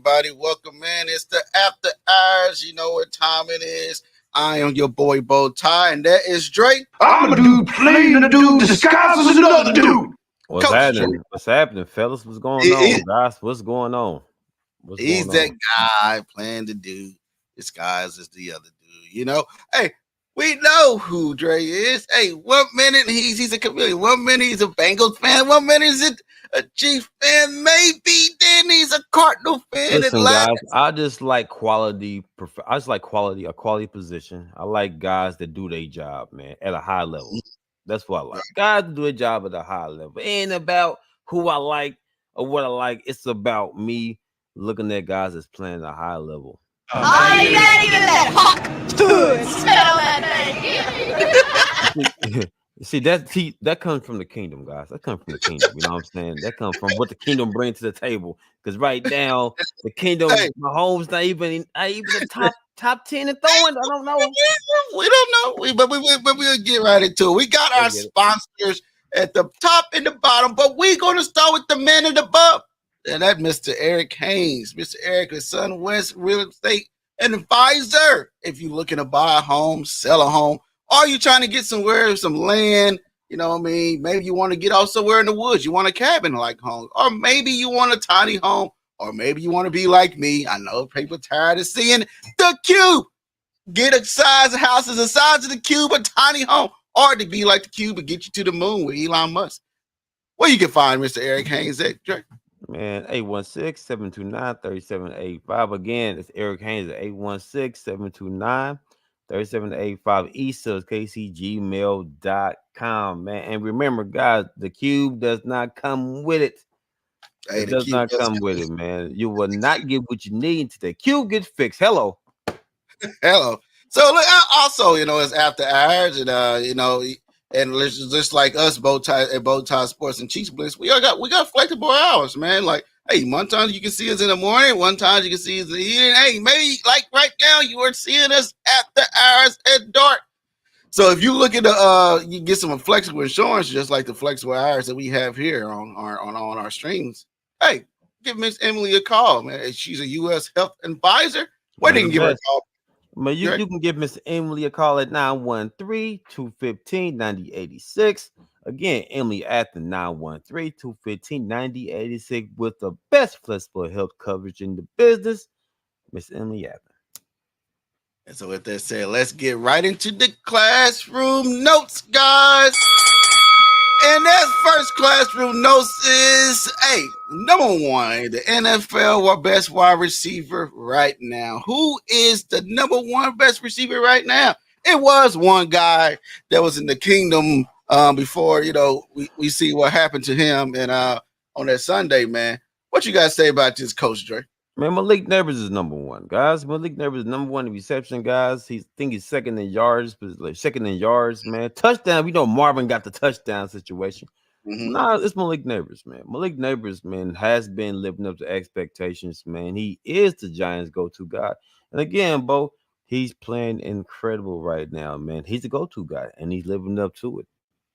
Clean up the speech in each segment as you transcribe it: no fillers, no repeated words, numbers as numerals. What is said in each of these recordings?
everybody. Welcome, man. It's the After Hours. You know what time it is. I am your boy, BowTie, and that is Drake. I'm a dude playing a dude disguised as another dude. What's Coach happening? Drake. What's happening, fellas? What's going on, guys? What's going on? He's that guy playing the dude disguised as the other dude. You know, hey, we know who Dre is. Hey, 1 minute he's a chameleon. 1 minute he's a Bengals fan. 1 minute he's a Chiefs fan. Maybe then he's a Cardinal fan. Listen, guys, I just like quality. I just like a quality position. I like guys that do their job, man, at a high level. That's what I like. Guys that do their job at a high level. It ain't about who I like or what I like. It's about me looking at guys that's playing at a high level. Oh, you not even that hawk to smell that thing. See, that comes from the kingdom, guys. That comes from the kingdom. You know what I'm saying? That comes from what the kingdom brings to the table. Because right now, the kingdom, Mahomes not even the top 10 and throwing. I don't know. We don't know. But we'll get right into it. We got our sponsors at the top and the bottom, but we're going to start with the man at above. And that's Mr. Eric Hense. Mr. Eric is SunWest Real Estate Advisor. If you're looking to buy a home, sell a home, or you're trying to get somewhere, some land, you know what I mean? Maybe you want to get out somewhere in the woods. You want a cabin-like home. Or maybe you want a tiny home. Or maybe you want to be like me. I know people tired of seeing the cube. Get a size of house as the size of the cube, a tiny home. Or to be like the cube and get you to the moon with Elon Musk. Well, you can find Mr. Eric Hense at Drake. Man, 816-729-3785. Again, it's Eric Hense at 816-729-3785. East of KCGmail.com, man. And remember, guys, the cube does not come with it. It does not come with it, man. You will not get what you need until the cube gets fixed. Hello. Hello. So look, also, you know, it's After Hours, and you know, and just like us, BowTie Sports and Chiefs Blitz, we got flexible hours, man. Like, hey, one time you can see us in the morning, one time you can see us in the evening. Hey, maybe like right now you are seeing us After Hours at dark. So if you look at you get some flexible insurance, just like the flexible hours that we have here on our streams. Hey, give Miss Emily a call, man. She's a U.S. health advisor. Why didn't you give her a call? But you can give Miss Emily a call at 913-215-9086. Again, Emily at the 913-215-9086 with the best flexible health coverage in the business. Miss Emily Athens. And so with that said, let's get right into the classroom notes, guys. And that first classroom notes is, hey, number one, the NFL best wide receiver right now. Who is the number one best receiver right now? It was one guy that was in the kingdom before, you know, we see what happened to him and on that Sunday, man. What you guys say about this, Coach Dre? Man, Malik Neighbors is number one, guys. Malik Neighbors is number one in reception, guys. He's second in yards, man. Touchdown. We know Marvin got the touchdown situation. Mm-hmm. Nah, it's Malik Neighbors, man. Malik Neighbors, man, has been living up to expectations, man. He is the Giants' go-to guy. And again, Bo, he's playing incredible right now, man. He's the go-to guy, and he's living up to it.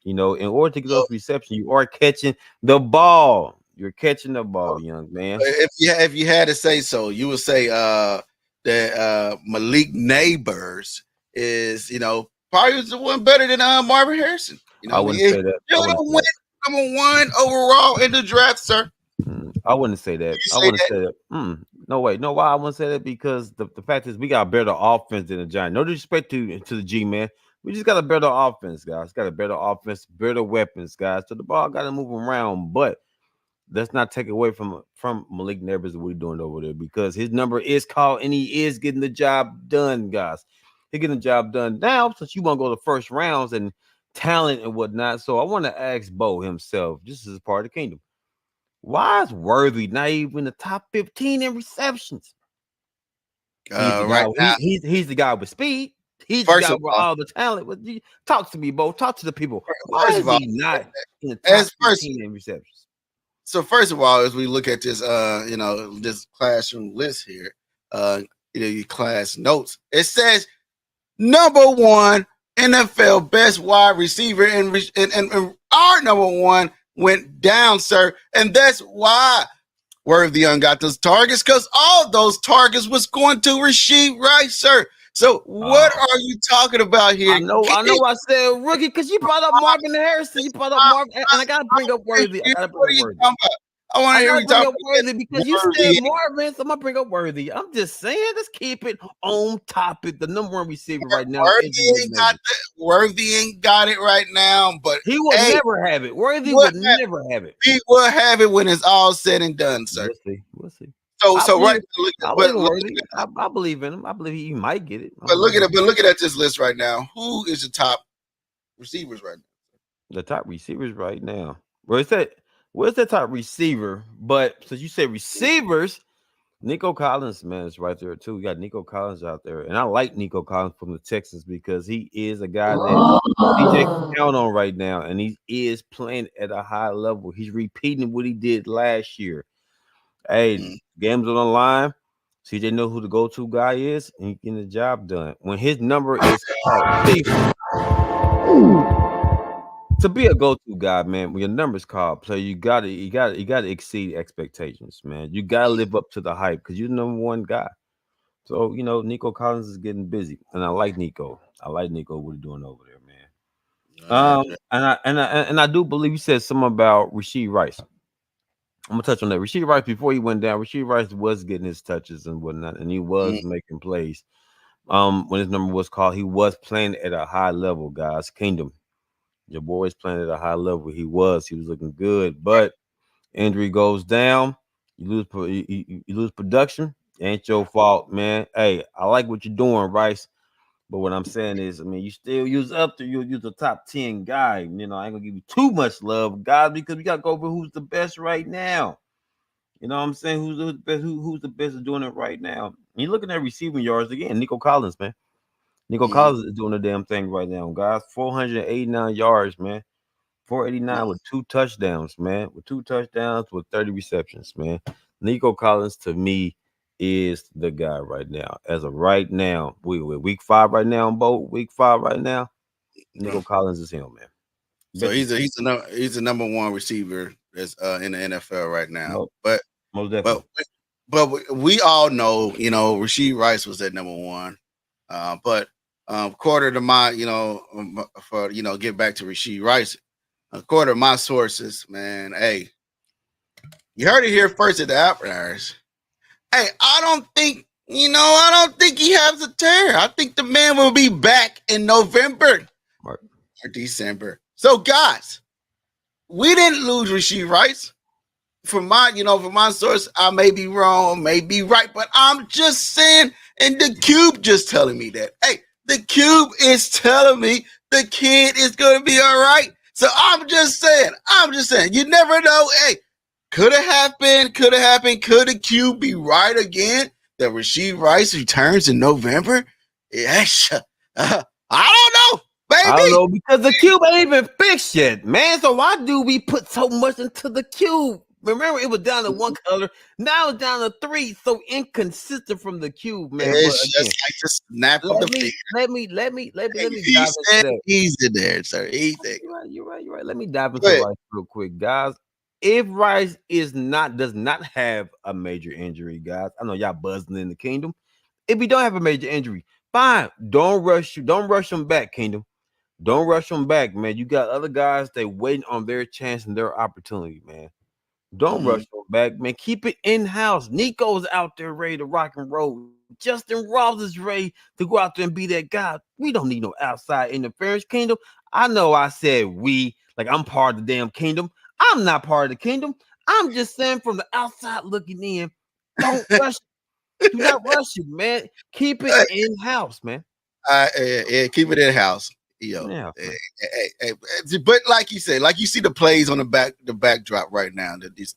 You know, in order to get those receptions, you are catching the ball. You're catching the ball, young man. If you had to say so, you would say that Malik Neighbors is, you know, probably the one better than Marvin Harrison. You know, I wouldn't say that. Number one overall in the draft, sir. I wouldn't say that. I wouldn't say that. No way. No, why I wouldn't say that? Because the fact is we got a better offense than the Giants. No disrespect to the G, man. We just got a better offense, guys. Got a better offense, better weapons, guys. So the ball got to move around, but let's not take away from Malik Neighbors what he's doing over there, because his number is called and he is getting the job done, guys. He's getting the job done. Now, since you want to go to first rounds and talent and whatnot, so I want to ask Bo himself, just as part of the kingdom, why is Worthy not even in the top 15 in receptions? He's the guy with speed. He's the guy with all the talent. But talk to me, Bo. Talk to the people. Why is he not in the top 15 in receptions? So first of all, as we look at this, you know, this classroom list here, you know, your class notes, it says number one NFL best wide receiver, and our number one went down, sir, and that's why Worthy got those targets because all those targets was going to Rashee Rice, sir. So what are you talking about here? I know. I said rookie because you brought up Marvin Harrison. You brought up Marvin, and I gotta bring up Worthy. I want to hear you talk about Worthy because you said Marvin, so I'm gonna bring up Worthy. I'm just saying, let's keep it on topic. The number one receiver right now. Worthy ain't got it right now, but he will never have it. Worthy would never have it. He will have it when it's all said and done, sir. We'll see. I believe in him. I believe he might get it. But looking at this list right now, who is the top receivers right now? The top receivers right now. Where's the top receiver? But since you said receivers, Nico Collins, man, is right there too. We got Nico Collins out there, and I like Nico Collins from the Texans because he is a guy that DJ can count on right now, and he is playing at a high level. He's repeating what he did last year. Hey, games on the line. CJ know who the go-to guy is, and he getting the job done. When his number is to be a go-to guy, man, when your number's called, play, you gotta exceed expectations, man. You gotta live up to the hype because you're the number one guy. So Nico Collins is getting busy, and I like Nico. What he's doing over there, man. And I do believe you said something about Rashee Rice. I'm gonna touch on that. Rashee Rice, before he went down, Rashee Rice was getting his touches and whatnot, and he was making plays. When his number was called, he was playing at a high level, guys. Kingdom, your boy is playing at a high level. He was looking good, but injury goes down. You lose production. Ain't your fault, man. Hey, I like what you're doing, Rice. But what I'm saying is, you still use a top 10 guy. I ain't gonna give you too much love, guys, because we gotta go over who's the best right now. You know what I'm saying? Who's the best? Who's the best at doing it right now? You're looking at receiving yards again. Nico Collins, man. Nico Collins is doing the damn thing right now, guys. 489 yards, man. 489 with 2 touchdowns, man. With 2 touchdowns with 30 receptions, man. Nico Collins to me is the guy right now. As of right now, we're week 5 right now on both. Week 5 right now. Nico Collins is him, man. So he's the number one receiver that's in the NFL right now. But we all know, Rashee Rice was at number 1. But according to my, get back to Rashee Rice, according to my sources, man, hey, you heard it here first at the Outriders. Hey, I don't think he has a tear. I think the man will be back in November or December. So, guys, we didn't lose Rashee Rice. From my source, I may be wrong, may be right, but I'm just saying, and the Cube just telling me that. Hey, the Cube is telling me the kid is going to be all right. So I'm just saying, you never know. Hey, could have happened. Could the Cube be right again that Rashee Rice returns in November? Yes. I don't know, baby. I don't know because the Cube ain't even fixed yet, man. So why do we put so much into the Cube? Remember, it was down to 1 color. Now it's down to 3. So inconsistent from the Cube, man. It's just like the snap of the finger. Let me dive into that. Easy there, sir. Easy. You're right. Let me dive into Rice real quick, guys. If Rice does not have a major injury, guys, I know y'all buzzing in the Kingdom. If he don't have a major injury, fine. Don't rush him back, Kingdom. Don't rush him back, man. You got other guys they waiting on their chance and their opportunity, man. Don't rush him back, man. Keep it in-house. Nico's out there ready to rock and roll. Justin Ross is ready to go out there and be that guy. We don't need no outside interference, Kingdom. I know I said we, like I'm part of the damn Kingdom. I'm not part of the Kingdom. I'm just saying from the outside looking in, don't rush it. Do not rush it, man. Keep it in-house, man. Keep it in-house. But like you said, like you see the plays on the backdrop right now. The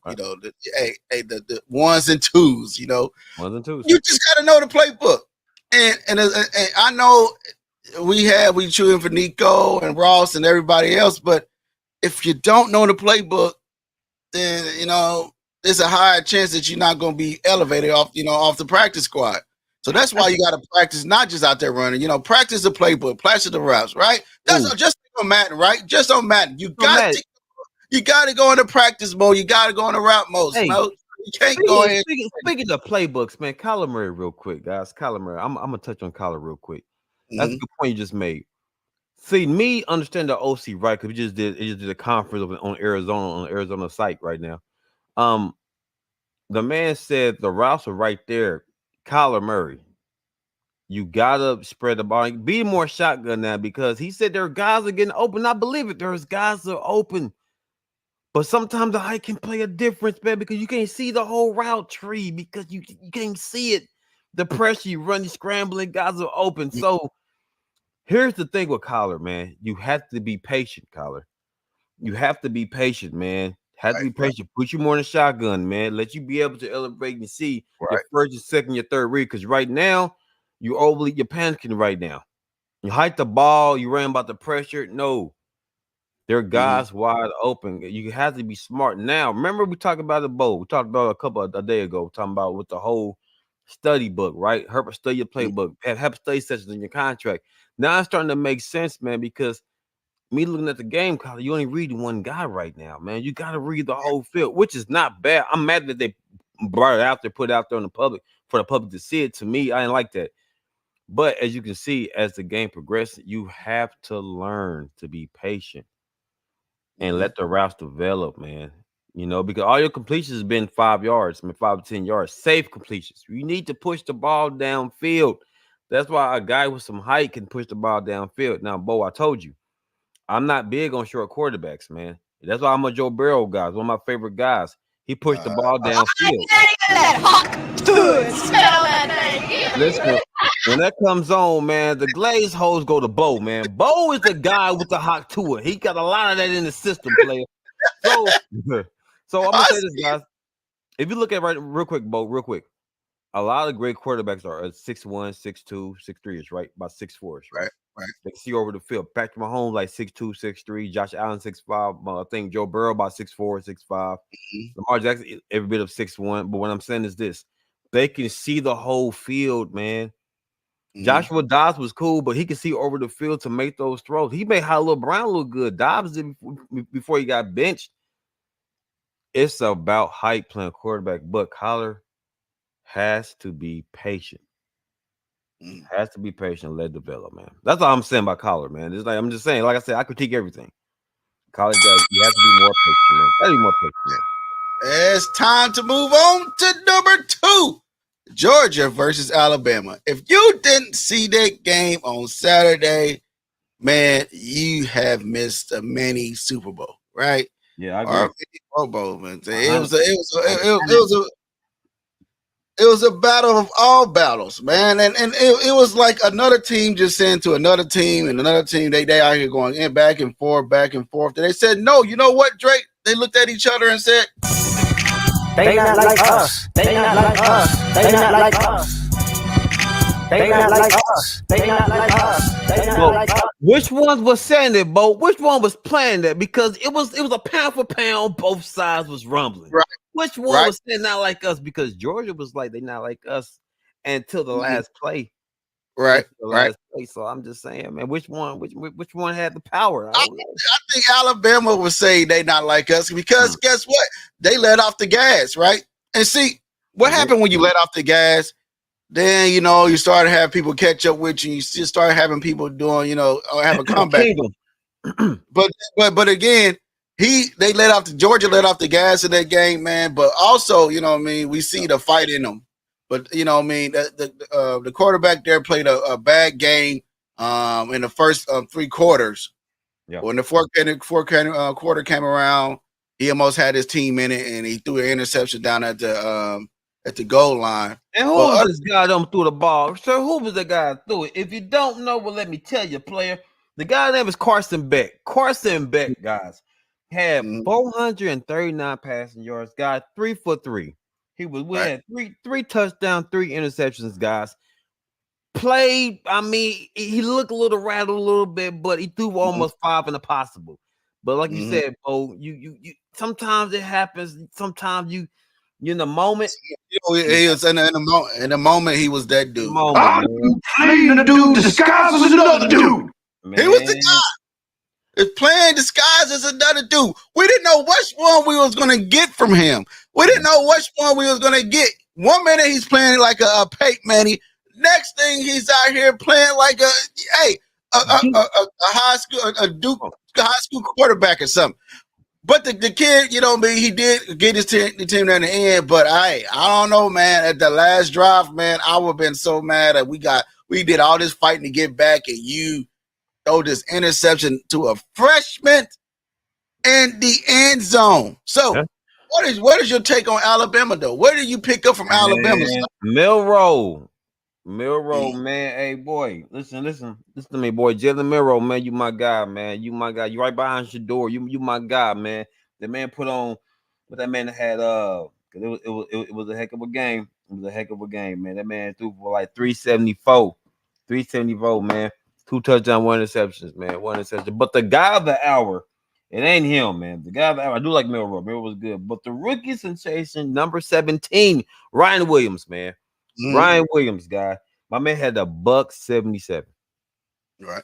ones and twos. Ones and twos. You just got to know the playbook. And I know we cheering for Nico and Ross and everybody else, but if you don't know the playbook, then there's a higher chance that you're not going to be elevated off the practice squad. So that's why you got to practice, not just out there running. Practice the playbook, practice the routes, right? That's just on Madden, right? Just on Madden. You got to go into practice mode. You got to go into route mode. Hey, You can't go ahead. Speaking of playbooks, man, Kyler Murray, real quick, guys. Kyler Murray. I'm gonna touch on Kyler real quick. That's a good point you just made. See, me understand the OC, right? Because we just did a conference on the Arizona site right now. The man said the routes are right there. Kyler Murray, you gotta spread the ball. Be more shotgun now because he said there are guys are getting open. I believe it. There's guys that are open. But sometimes the height can play a difference, man, because you can't see the whole route tree because you can't see it. The pressure you run, you scrambling, guys are open. So here's the thing with Kyler, man. You have to be patient, Kyler. You have to be patient, man. Have to be patient. Put you more in a shotgun, man. Let you be able to elevate and see your first, your second, your third read. Because right now, you're panicking right now. You hike the ball, you ran about the pressure. No. There are guys wide open. You have to be smart. Now, remember we talked about the bowl. We talked about a day ago, talking about with the whole study book, right? Herbert, study your playbook. Have study sessions in your contract. Now it's starting to make sense, man, because me looking at the game, Kyler, you only reading one guy right now, man. You got to read the whole field, which is not bad. I'm mad that they brought it out there, put it out there on the public for the public to see it. To me, I didn't like that. But as you can see, as the game progresses, you have to learn to be patient and let the routes develop, man. You know, because all your completions have been 5 yards, 5 to 10 yards, safe completions. You need to push the ball downfield. That's why a guy with some height can push the ball downfield. Now, Bo, I told you, I'm not big on short quarterbacks, man. That's why I'm a Joe Burrow guy. One of my favorite guys. He pushed the ball downfield. Listen, when that comes on, man, the glaze hoes go to Bo, man. Bo is the guy with the hot tour. He got a lot of that in the system, player. So I'm gonna say this, guys. If you look at real quick, Bo, real quick, a lot of great quarterbacks are 6'1", 6'2", 6'3", right? About 6'4", right? They can see over the field. Patrick Mahomes like 6'2", 6'3", Josh Allen 6'5". I think Joe Burrow about 6'4", 6'5". Lamar Jackson every bit of 6'1". But what I'm saying is this: they can see the whole field, man. Joshua Dobbs was cool, but he could see over the field to make those throws. He made Hollywood Brown look good. Dobbs did before he got benched. It's about height playing quarterback, but Kyler has to be patient. Has to be patient and let develop, man. That's all I'm saying about Kyler, man. It's like I'm just saying, like I said, I critique everything. Kyler does. You have to be more patient, man. Gotta be more patient, man. It's time to move on to number 2. Georgia versus Alabama. If you didn't see that game on Saturday, man, you have missed a mini Super Bowl, right? Yeah, I agree. Or Pro Bowl, man. It was a battle of all battles, man. And it was like another team just saying to another team and another team, they out here going in back and forth. And they said, no, you know what, Drake? They looked at each other and said, they not like us. They not like us. They not like us. They not like us. They not like us. They not like us. Which ones was saying that, Bo? Which one was playing that? Because it was a pound for pound. Both sides was rumbling. Right. Which one was saying not like us? Because Georgia was like they not like us until the last play. Right. Play. So I'm just saying, man, which one had the power? I think Alabama would say they not like us because guess what? They let off the gas, right? And see what happened when you let off the gas. Then you start to have people catch up with you. You just start having people doing, have a comeback. but again, Georgia let off the gas in that game, man. But also, we see the fight in them. But the quarterback there played a bad game in the first 3 quarters. Yeah. When the fourth quarter came around, he almost had his team in it, and he threw an interception down at the goal line. And who was this guy that threw the ball? Sir, who was the guy that threw it? If you don't know, well, let me tell you, player. The guy's name is Carson Beck. Carson Beck, guys, had 439 passing yards. Guy, 3 for 3. We had three touchdowns, 3 interceptions, guys. Played, he looked a little rattled a little bit, but he threw almost 5 in the possible. But like you said, Bo, you sometimes it happens. Sometimes you in the moment. He was in the moment. He was that dude. I'm playing a dude disguised as another dude. Man. He was the guy. It's playing disguised as another dude. We didn't know which one we was gonna get from him. We didn't know which one we was gonna get. 1 minute he's playing like a Peyton Manning. Next thing he's out here playing like a high school Duke high school quarterback or something. But the kid, you know, he did get his team there in the end. But I don't know, man. At the last drive, man, I would have been so mad that we did all this fighting to get back, and you throw this interception to a freshman in the end zone. So, what is your take on Alabama, though? What did you pick up from Alabama? Milroe, man. Hey, boy, listen to me, boy. Jalen Milroe, man, you my guy, man. You my guy. You right behind your door. You my guy, man. The man put on what that man had. It was a heck of a game. It was a heck of a game, man. That man threw for like 374, man. 2 touchdowns, 1 interceptions, man. 1 interception. But the guy of the hour, it ain't him, man. The guy of the hour, I do like Milroe. Milroe was good. But the rookie sensation, number 17, Ryan Williams, man. Ryan Williams, guy. My man had a $177. Right.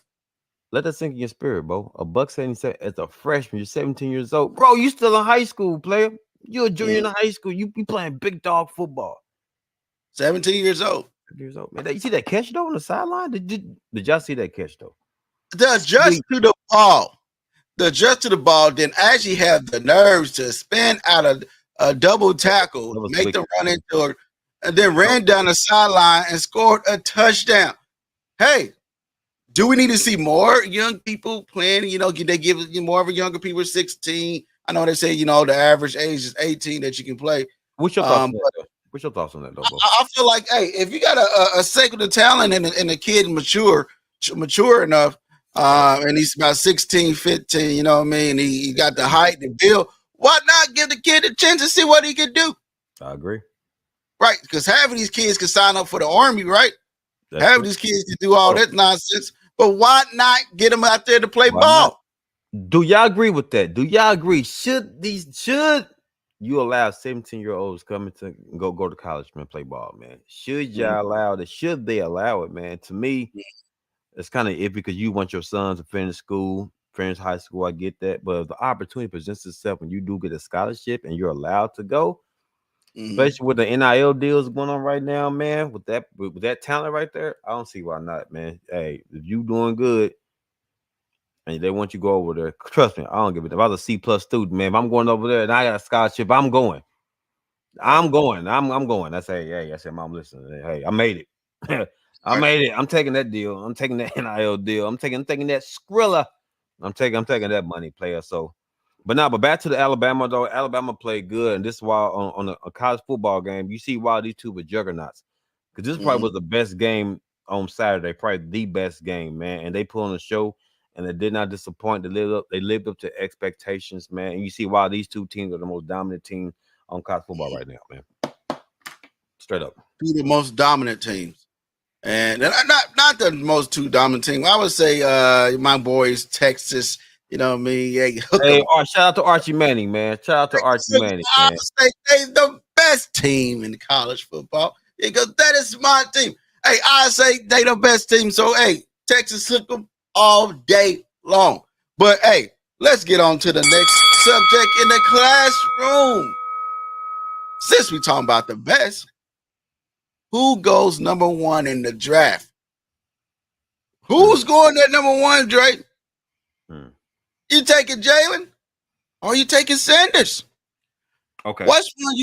Let that sink in your spirit, bro. A $177 as a freshman. You're 17 years old. Bro, you still in high school, player. You're a junior in high school. You be playing big dog football. 17 years old. Man, you see that catch though on the sideline? Did y'all see that catch though? The adjust to the ball, then actually have the nerves to spin out of a double tackle, make them run into it, and then ran down the sideline and scored a touchdown. Hey, do we need to see more young people playing? You know, they give you more of a younger people 16. I know they say, you know, the average age is 18 that you can play. What's your thoughts on that? What's your thoughts on that, though, bro? I feel like, hey, if you got a secular talent and a kid mature enough, and he's about 16, 15, you know what I mean? He got the height and build. Why not give the kid a chance to see what he can do? I agree. Right, because half of these kids can sign up for the Army, right? Half of these kids can do all that nonsense. But why not get them out there to play ball? Do y'all agree with that? Do y'all agree? Should you allow 17-year-olds coming to go to college, man, play ball, man? Should y'all allow that? Should they allow it, man? To me, it's kind of iffy because you want your sons to finish school, finish high school. I get that. But if the opportunity presents itself when you do get a scholarship and you're allowed to go, especially with the NIL deals going on right now, man, with that talent right there, I don't see why not, man. Hey, if you doing good and they want you to go over there, trust me, I don't give a damn. If I was a C+ student, man, if I'm going over there and I got a scholarship, I'm going. I'm going. I say, Mom, listen, hey, I made it. I made it. I'm taking that deal. I'm taking that NIL deal. I'm taking that Skrilla. I'm taking that money, player. So, but back to the Alabama though. Alabama played good, and this is why on a college football game, you see why these two were juggernauts. Because this probably was the best game on Saturday, probably the best game, man. And they put on a show, and they did not disappoint. They lived up to expectations, man. And you see why these two teams are the most dominant team on college football right now, man. Straight up, two of the most dominant teams. And not the most two dominant team. I would say my boys, Texas, you know what I mean? Yeah, hey, shout out to Archie Manning, man. Shout out to Archie Manning. I would say they're the best team in college football because that is my team. Hey, I say they the best team. So, hey, Texas took them all day long. But, hey, let's get on to the next subject in the classroom. Since we're talking about the best, who goes number 1 in the draft? Who's going at number 1, Drake? You taking Jalen or you taking Sanders? Okay. Which one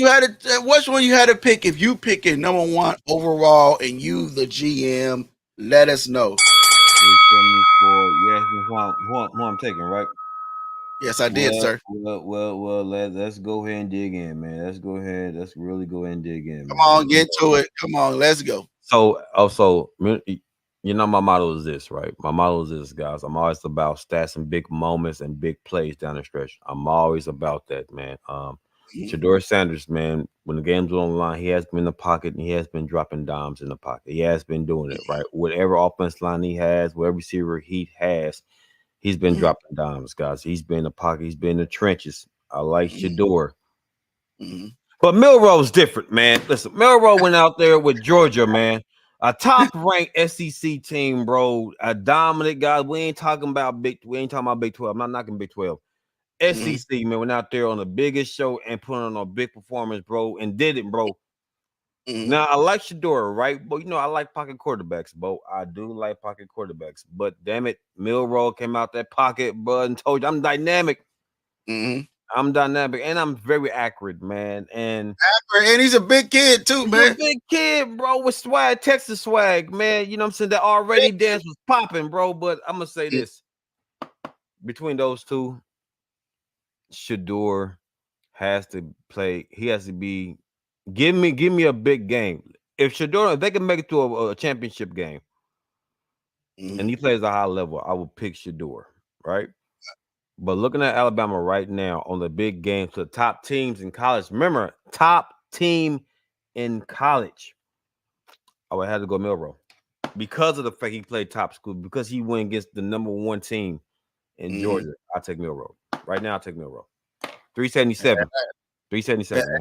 you had to pick if you picking number 1 overall and you the GM? Let us know. 374. Yes, who I'm taking, right? Yes, I did, sir. Well, let's go ahead and dig in, man. Let's really go ahead and dig in. Come on, get to it. Come on, let's go. So you know, my motto is this, right? My motto is this, guys. I'm always about stats and big moments and big plays down the stretch. I'm always about that, man. Shedeur Sanders, man, when the game's on the line, he has been in the pocket and he has been dropping dimes in the pocket. He has been doing it, right? Whatever offense line he has, whatever receiver he has, he's been dropping dimes, guys. He's been in the pocket. He's been in the trenches. I like Shedeur. But Milroe's different, man. Listen, Milroe went out there with Georgia, man. A top ranked SEC team, bro. A dominant guy. We ain't talking about Big 12. I'm not knocking Big 12. SEC, man, went out there on the biggest show and put on a big performance, bro, and did it, bro. Now I like Shador, right? But I like pocket quarterbacks, bro. I do like pocket quarterbacks. But damn it, Milroe came out that pocket, bro, and told you I'm dynamic. I'm dynamic and I'm very accurate, man. And he's a big kid too, man. A big kid, bro, with swag, Texas swag, man. You know what I'm saying? That already dance was popping, bro. But I'm gonna say this: between those two, Shador has to play. He has to be. Give me a big game. If they can make it to a championship game, and he plays a high level, I would pick Shador, right? But looking at Alabama right now on the big game to the top teams in college, remember, top team in college, I would have to go Milroe because of the fact he played top school, because he went against the number one team in Georgia. I'll take Milroe. Right now, I'll take Milroe. 377. 377.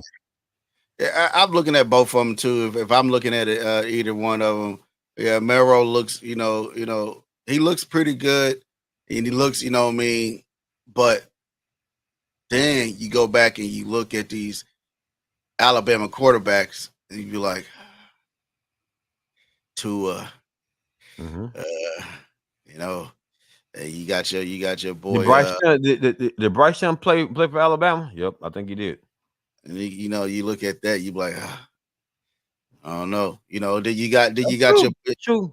Yeah, I'm looking at both of them too. If I'm looking at it, either one of them, yeah, Milroe looks, he looks pretty good, and he looks, but then you go back and you look at these Alabama quarterbacks, and you be like, Tua, you got your boy. Did Bryce Young play for Alabama? Yep, I think he did. And you look at that, you be like, I don't know. Did you got your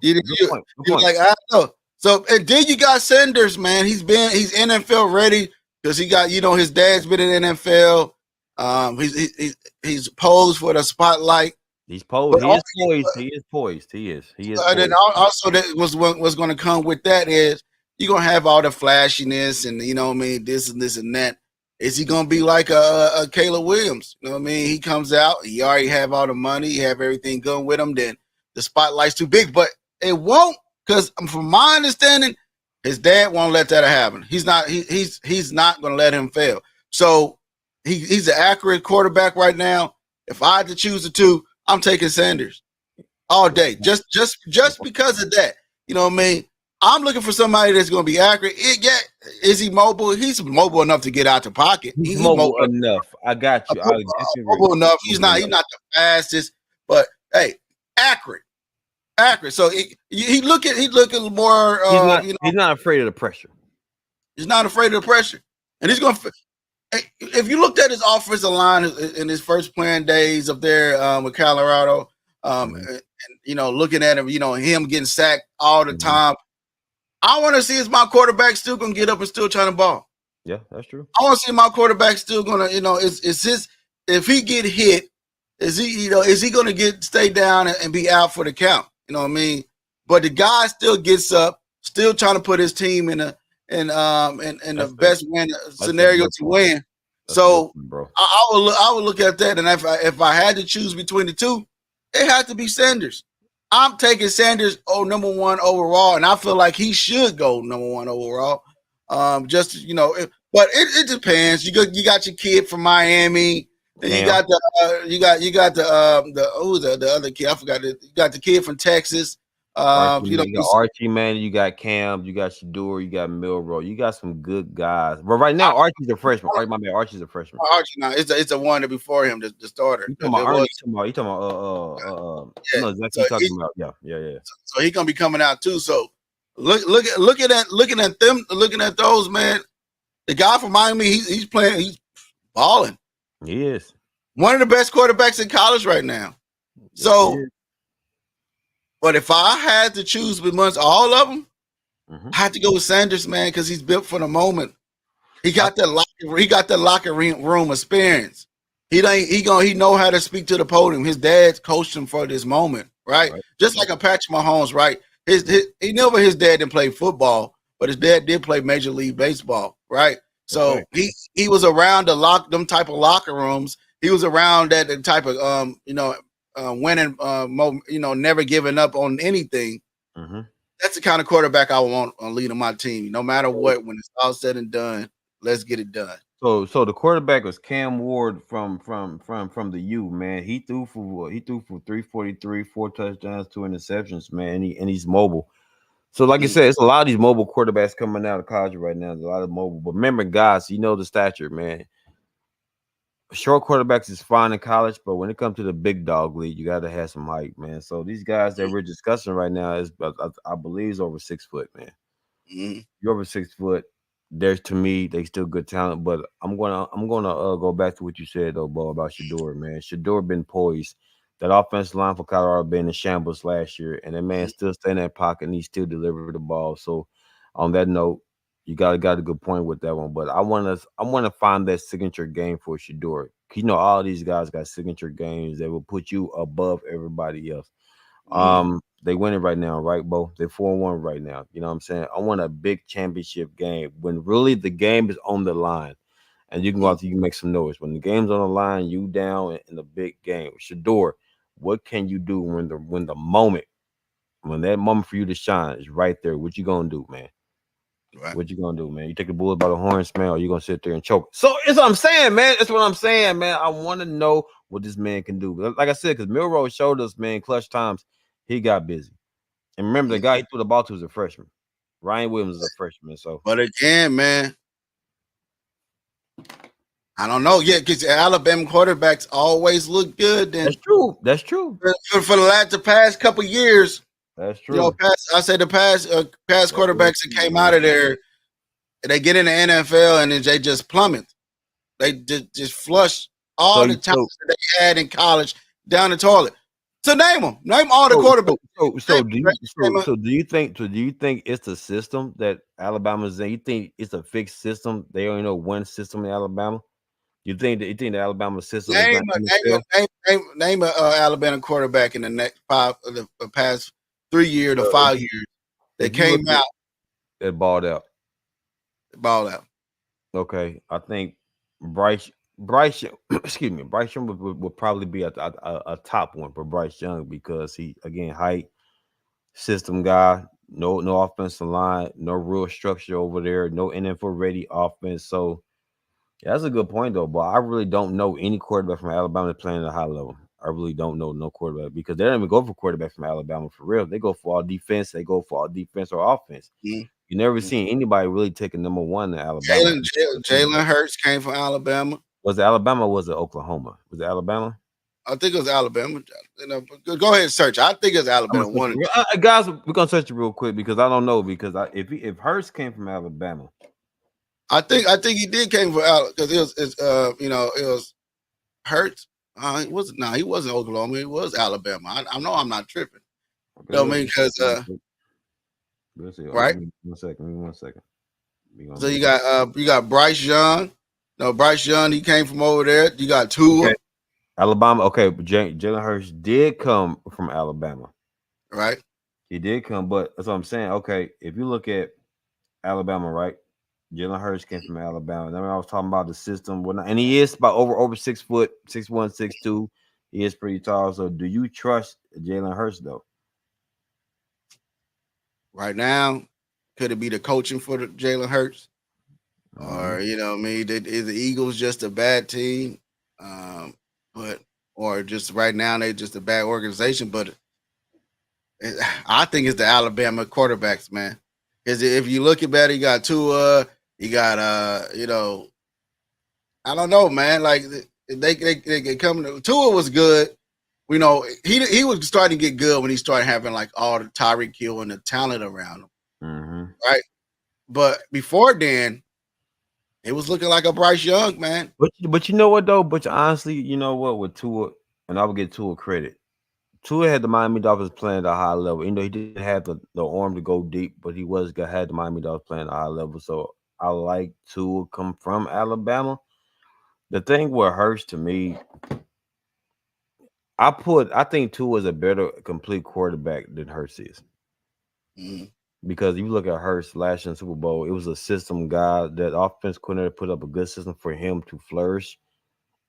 you're like, I don't know. So and then you got Sanders, man. He's NFL ready because he got, his dad's been in NFL. He's posed for the spotlight. He's posed. He is poised. And then also that what's going to come with that is you're gonna have all the flashiness and this and this and that. Is he gonna be like a Caleb Williams? He comes out, he already have all the money, he have everything going with him. Then the spotlight's too big, but it won't, because from my understanding, his dad won't let that happen. He's not gonna let him fail. So he's an accurate quarterback right now. If I had to choose the two, I'm taking Sanders all day, just because of that. I'm looking for somebody that's going to be accurate. Is he mobile? He's mobile enough to get out the pocket. He's mobile enough. I got you. Mobile enough. He's not the fastest, but hey, accurate. So he looking more. He's not afraid of the pressure. He's not afraid of the pressure, and he's going to. If you looked at his offensive line in his first playing days up there with Colorado, and looking at him, him getting sacked all the time. I want to see is my quarterback still going to get up and still trying to ball. Yeah, that's true. I want to see my quarterback still going to, is his, if he get hit, is he going to stay down and be out for the count? You know what I mean? But the guy still gets up, still trying to put his team in the best win scenario to win. So I would look at that, and if I had to choose between the two, it had to be Sanders. I'm taking Sanders number one overall, and I feel like he should go number one overall. But it depends. You got your kid from Miami, and you got the other kid. I forgot it. You got the kid from Texas. You got Archie, man. You got Cam. You got Shador. You got Milroe. You got some good guys. But right now, Archie's a freshman. Archie's a freshman. Archie, now it's a one before him, the starter. You talking about exactly talking about. Yeah. So he's gonna be coming out too. So looking at those, man. The guy from Miami, he's playing. He's balling. He is one of the best quarterbacks in college right now. So. But if I had to choose amongst all of them, I had to go with Sanders, man, because he's built for the moment. He got the locker room experience. He know how to speak to the podium. His dad coached him for this moment, right? Just like a Patrick Mahomes, right? His dad didn't play football, but his dad did play Major League Baseball, right? So he was around them type of locker rooms. He was around that type of winning, never giving up on anything. That's the kind of quarterback I want on leading my team. No matter what, when it's all said and done, let's get it done. So the quarterback was Cam Ward from the U, man. He threw for 343, 4 touchdowns, 2 interceptions, man. He's mobile. So like I said, it's a lot of these mobile quarterbacks coming out of college right now. There's a lot of mobile. But remember, guys, you know the stature, man. Short quarterbacks is fine in college, but when it comes to the big dog league, you got to have some height, man. So these guys that we're discussing right now is, I believe, is over 6 foot, man. You're over 6 foot. There's to me, they still good talent, but I'm gonna go back to what you said though, Bo, about Shador, man. Shador been poised. That offensive line for Colorado been in shambles last year, and that man still stay in that pocket and he still delivered the ball. So, on that note, you got a good point with that one. But I want to find that signature game for Shador. You know, all these guys got signature games that will put you above everybody else. They winning right now, right, Bo? They're 4-1 right now. You know what I'm saying? I want a big championship game when really the game is on the line, and you can go out there, you can make some noise. When the game's on the line, you down in the big game. Shador, what can you do when that moment for you to shine is right there? What you gonna do, man? Right. What you gonna do, man? You take the bull by the horns, man, or you gonna sit there and choke? So it's what I'm saying, man. That's what I'm saying, man. I want to know what this man can do. Like I said, because Milroe showed us, man, clutch times. He got busy. And remember, the guy he threw the ball to was a freshman. Ryan Williams is a freshman. So, but again, man, I don't know. Yeah, because Alabama quarterbacks always look good. That's true. That's true. For the past couple years, that's true. You know, the past quarterbacks that came out of there, they get in the NFL and then they just plummet. They just flush all the talent that they had in college down the toilet. So name all the quarterbacks. Do you think it's the system that Alabama's in? You think it's a fixed system? They only know one system in Alabama. You think the Alabama system? Name a Alabama quarterback in the next the past 3 years to 5 years that came out that balled out. Okay, I think Bryce, excuse me, Bryce Young would probably be a top one for Bryce Young because he, again, height, system guy, no offensive line, no real structure over there, no NFL ready offense. So yeah, that's a good point though. But I really don't know any quarterback from Alabama playing at a high level. I really don't know no quarterback because they don't even go for quarterback from Alabama for real. They go for all defense. They go for all defense or offense. You never seen anybody really taking number one in Alabama. Jalen Hurts came from Alabama. Was it Alabama or was it Oklahoma? Was it Alabama? I think it was Alabama. Go ahead and search. I think it's Alabama. Guys, we're gonna search it real quick because I don't know because if Hurts came from Alabama, I think he did came from Alabama because it was Hurts. He wasn't Oklahoma. It was Alabama. I know I'm not tripping. Okay, you know what I mean? Because right. Give me one second. So you got Bryce Young. No, Bryce Young, he came from over there. You got Tua. Okay. Alabama. Okay, but Jalen Hurts did come from Alabama. Right. He did come, but that's what I'm saying. Okay, if you look at Alabama, right? Jalen Hurts came from Alabama. Then I was talking about the system, and he is about over 6 foot, 6'1", 6'2". He is pretty tall. So, do you trust Jalen Hurts though? Right now, could it be the coaching for the Jalen Hurts? Or, is the Eagles just a bad team? Or just right now, they just a bad organization. But I think it's the Alabama quarterbacks, man. Because if you look at that, you got Tua, you got, I don't know, man. Like, they come to Tua was good. He was starting to get good when he started having, like, all the Tyreek Hill and the talent around him. Right? But before then, it was looking like a Bryce Young, man. But you know what though? But honestly, you know what? With Tua, and I would give Tua credit. Tua had the Miami Dolphins playing at a high level. He didn't have the arm to go deep, but he had the Miami Dolphins playing at a high level. So I like Tua come from Alabama. The thing with Hurts to me, I think Tua is a better complete quarterback than Hurts is. Because you look at Hurts last year in the Super Bowl, it was a system guy. That offense coordinator put up a good system for him to flourish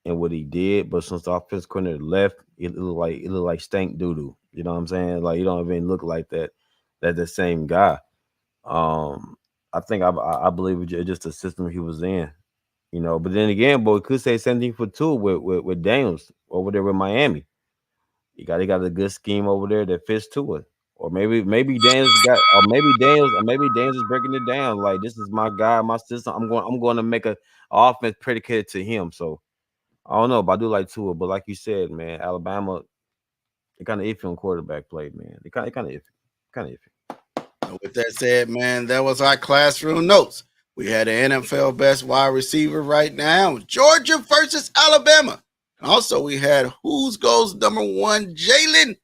and what he did. But since the offense coordinator left, it looked like stank doo-doo. You know what I'm saying? Like, you don't even look like that the same guy. I think I believe it's just the system he was in. You know, but then again, boy, could say same thing for two with Daniels over there with Miami. He got a good scheme over there that fits to it. Or maybe Daniels is breaking it down. Like, this is my guy, my system. I'm going to make a offense predicated to him. So I don't know, but I do like Tua. But like you said, man, Alabama, they kind of iffy on quarterback play, man. They kind of iffy. With that said, man, that was our classroom notes. We had an NFL best wide receiver right now, Georgia versus Alabama. Also, we had whose goes number one, Jalen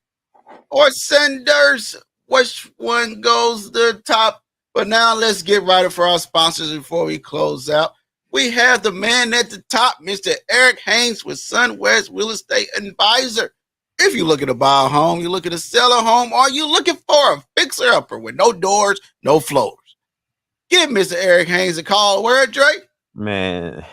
or Sanders. Which one goes the top? But now let's get right for our sponsors before we close out. We have the man at the top, Mr. Eric Hense with SunWest Real Estate Advisor. If you're looking to buy a home, you're looking to sell a home, or you're looking for a fixer-upper with no doors, no floors, give Mr. Eric Hense a call. Where, Drake? Man,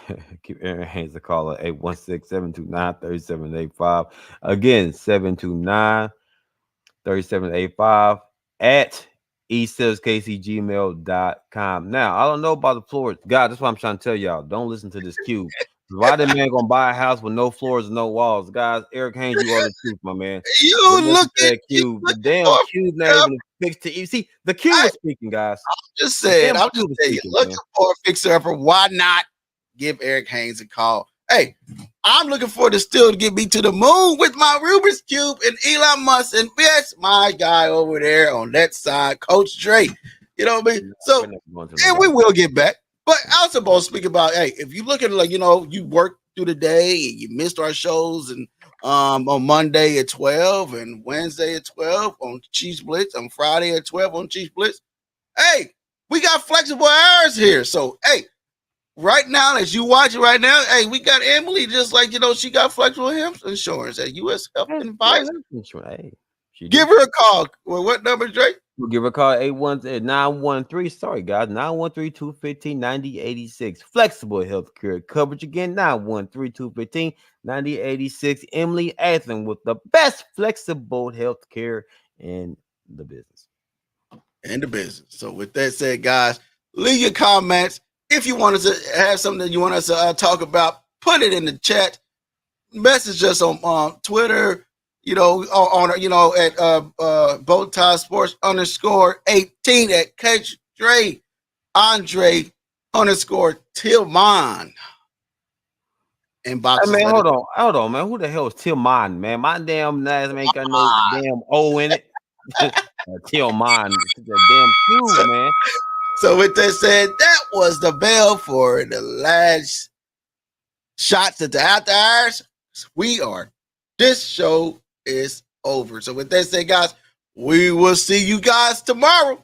give Eric Hense a call at 816-729-3785. Again, 729-3785 at esaleskcgmail.com. Now, I don't know about the floors. God, that's what I'm trying to tell y'all. Don't listen to this cube. Why the man gonna buy a house with no floors and no walls? Guys, Eric Hense, you are the truth, my man. You look at that cube. The damn cube not even fixed to see. The cube was speaking, guys. I'm just saying, looking for a fixer upper. Why not give Eric Hense a call? Hey, I'm looking forward to still get me to the moon with my Rubik's Cube and Elon Musk, and that's my guy over there on that side, Coach Dre. You know what I mean? So, and we will get back. But I was supposed to speak about, hey, if you look at, like, you know, you work through the day and you missed our shows, and on Monday at 12 and Wednesday at 12 on Chiefs Blitz, on Friday at 12 on Chiefs Blitz. Hey, we got flexible hours here. So, hey, right now, as you watch it right now, hey, we got Emily, just like, you know, she got flexible health insurance at U.S. Health Advisor. Hey, give her a call. Well, what number, Drake? We'll give her a call 913. Sorry, guys, 913-215-9086. Flexible healthcare coverage again. 913-215-9086. Emily Athen with the best flexible healthcare in the business. So, with that said, guys, leave your comments. If you want us to have something that you want us to talk about, put it in the chat. Message us on Twitter. You know, at BowTie Sports _18 at Coach Dre Andre _Tillman. Inbox. Hey, man, hold on, man. Who the hell is Tillman, man? My damn ass ain't got no damn O in it. Tillman, that damn cube, man. So with that said, that was the bell for the last shots at the after hours. This show is over. So with that said, guys, we will see you guys tomorrow.